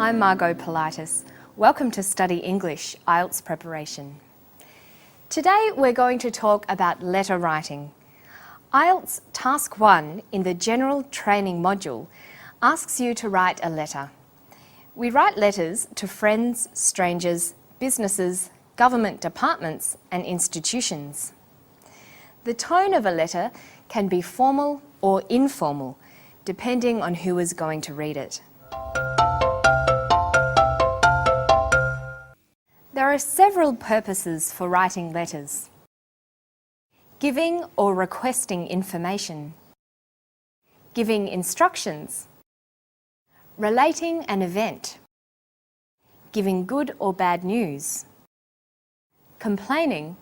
I'm Margot Politis. Welcome to Study English IELTS Preparation. Today we're going to talk about letter writing. IELTS Task 1 in the General Training module asks you to write a letter. We write letters to friends, strangers, businesses, government departments and institutions. The tone of a letter can be formal or informal, depending on who is going to read it. There are several purposes for writing letters. Giving or requesting information. Giving instructions. Relating an event. Giving good or bad news. Complaining.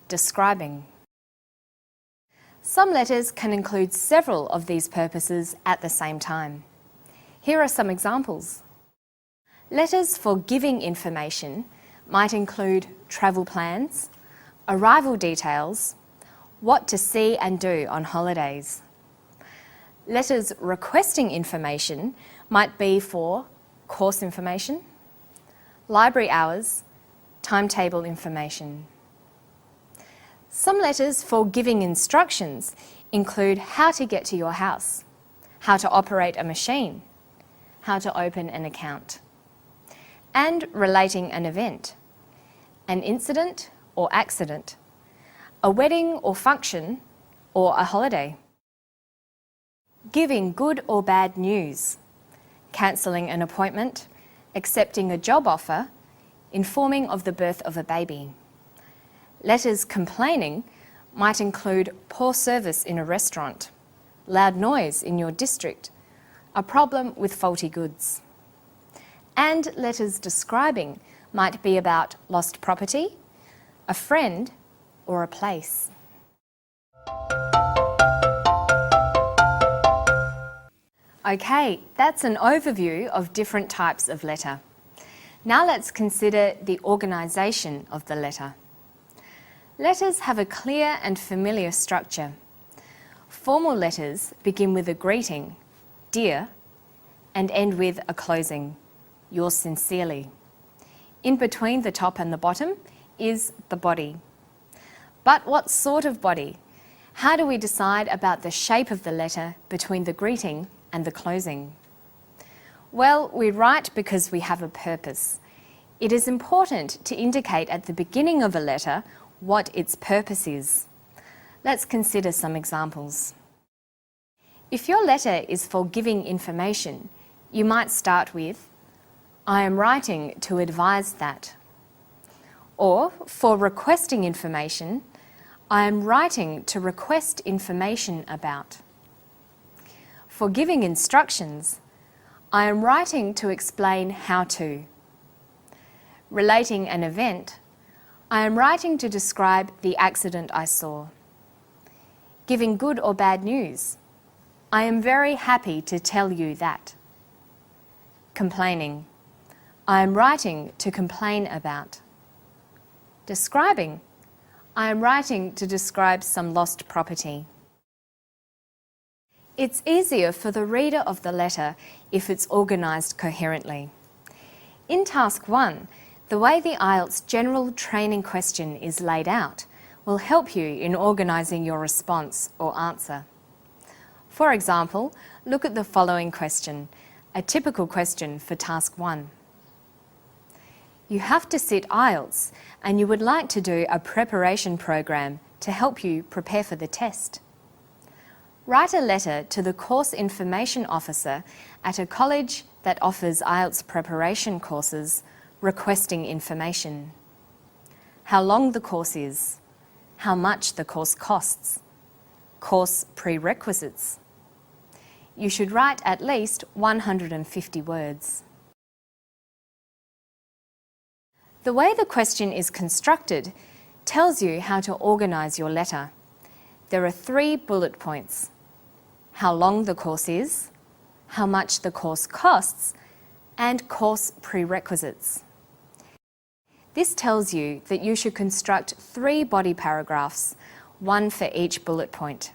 Describing. Some letters can include several of these purposes at the same time. Here are some examples. Letters for giving information might include travel plans, arrival details, what to see and do on holidays. Letters requesting information might be for course information, library hours, timetable information. Some letters for giving instructions include how to get to your house, how to operate a machine, how to open an account, and relating an event, an incident or accident, a wedding or function, or a holiday. Giving good or bad news, cancelling an appointment, accepting a job offer, informing of the birth of a baby. Letters complaining might include poor service in a restaurant, loud noise in your district, a problem with faulty goods. And letters describing might be about lost property, a friend, or a place. Okay, that's an overview of different types of letter. Now let's consider the organisation of the letter. Letters have a clear and familiar structure. Formal letters begin with a greeting, dear, and end with a closing, yours sincerely. In between the top and the bottom is the body. But what sort of body? How do we decide about the shape of the letter between the greeting and the closing? Well, we write because we have a purpose. It is important to indicate at the beginning of a letter what its purpose is. Let's consider some examples. If your letter is for giving information, you might start with, I am writing to advise that. Or, for requesting information, I am writing to request information about. For giving instructions, I am writing to explain how to. Relating an event, I am writing to describe the accident I saw. Giving good or bad news, I am very happy to tell you that. Complaining, I am writing to complain about. Describing, I am writing to describe some lost property. It's easier for the reader of the letter if it's organised coherently. In Task 1, the way the IELTS General Training question is laid out will help you in organising your response or answer. For example, look at the following question, a typical question for Task 1. You have to sit IELTS and you would like to do a preparation program to help you prepare for the test. Write a letter to the Course Information Officer at a college that offers IELTS preparation courses requesting information. How long the course is, how much the course costs, course prerequisites. You should write at least 150 words. The way the question is constructed tells you how to organise your letter. There are 3 bullet points: how long the course is, how much the course costs, and course prerequisites. This tells you that you should construct 3 body paragraphs, 1 for each bullet point.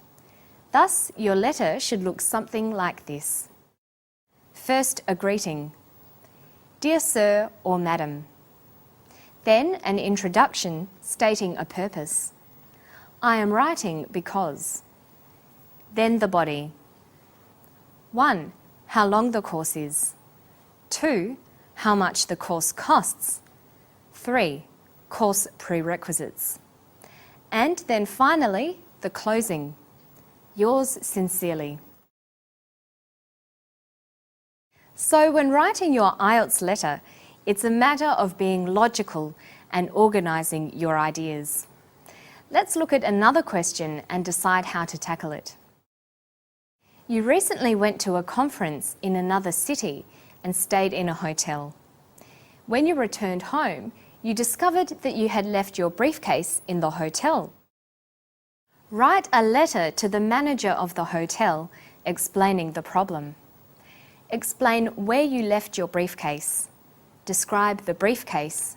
Thus, your letter should look something like this. First, a greeting, Dear Sir or Madam. Then an introduction stating a purpose. I am writing because. Then the body. 1. How long the course is. 2. How much the course costs. 3. Course prerequisites. And then finally, the closing. Yours sincerely. So when writing your IELTS letter, it's a matter of being logical and organising your ideas. Let's look at another question and decide how to tackle it. You recently went to a conference in another city and stayed in a hotel. When you returned home, you discovered that you had left your briefcase in the hotel. Write a letter to the manager of the hotel explaining the problem. Explain where you left your briefcase. Describe the briefcase.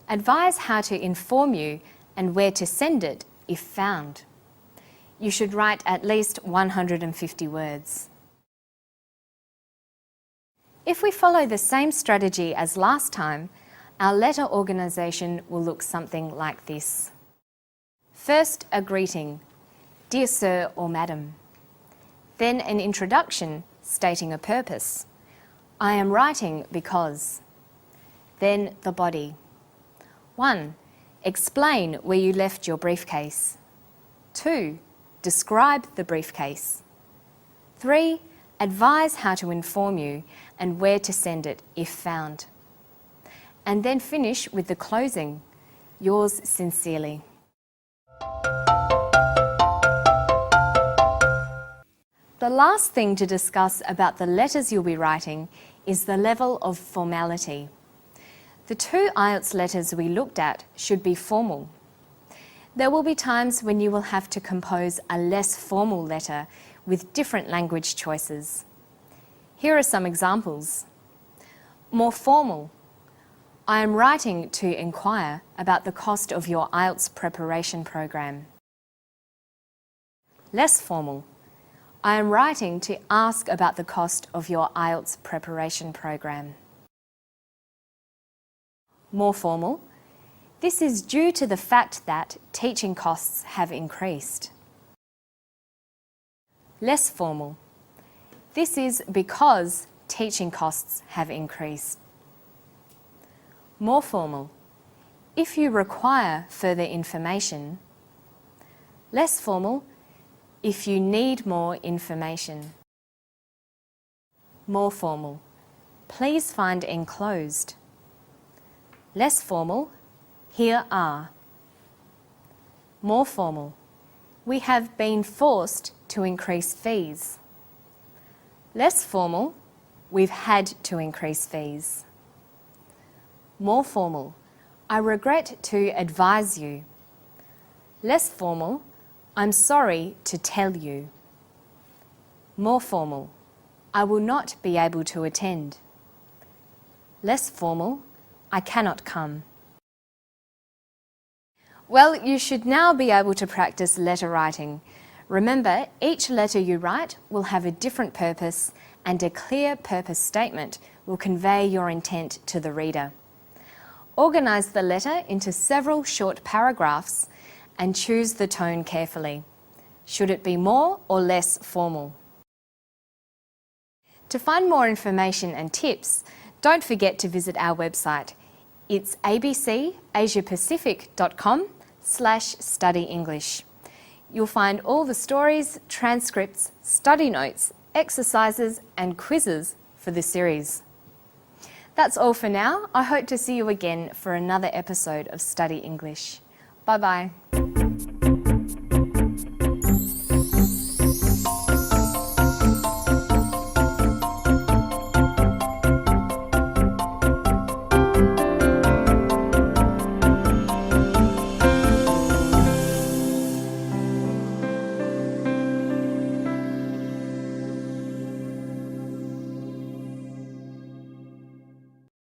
Advise how to inform you and where to send it if found. You should write at least 150 words. If we follow the same strategy as last time, our letter organisation will look something like this. First, a greeting, Dear Sir or Madam. Then an introduction stating a purpose. I am writing because. Then the body. 1. Explain where you left your briefcase. 2. Describe the briefcase. 3. Advise how to inform you and where to send it if found. And then finish with the closing. Yours sincerely. The last thing to discuss about the letters you'll be writing is the level of formality. The 2 IELTS letters we looked at should be formal. There will be times when you will have to compose a less formal letter with different language choices. Here are some examples. More formal. I am writing to inquire about the cost of your IELTS preparation program. Less formal. I am writing to ask about the cost of your IELTS preparation program. More formal. This is due to the fact that teaching costs have increased. Less formal. This is because teaching costs have increased. More formal. If you require further information. Less formal. If you need more information. More formal. Please find enclosed. Less formal. Here are. More formal. We have been forced to increase fees. Less formal. We've had to increase fees. More formal. I regret to advise you. Less formal. I'm sorry to tell you. More formal. I will not be able to attend. Less formal. I cannot come. Well, you should now be able to practice letter writing. Remember, each letter you write will have a different purpose, and a clear purpose statement will convey your intent to the reader. Organise the letter into several short paragraphs and choose the tone carefully. Should it be more or less formal? To find more information and tips, don't forget to visit our website. It's abcasiapacific.com/study-English. You'll find all the stories, transcripts, study notes, exercises and quizzes for this series. That's all for now. I hope to see you again for another episode of Study English. Bye-bye.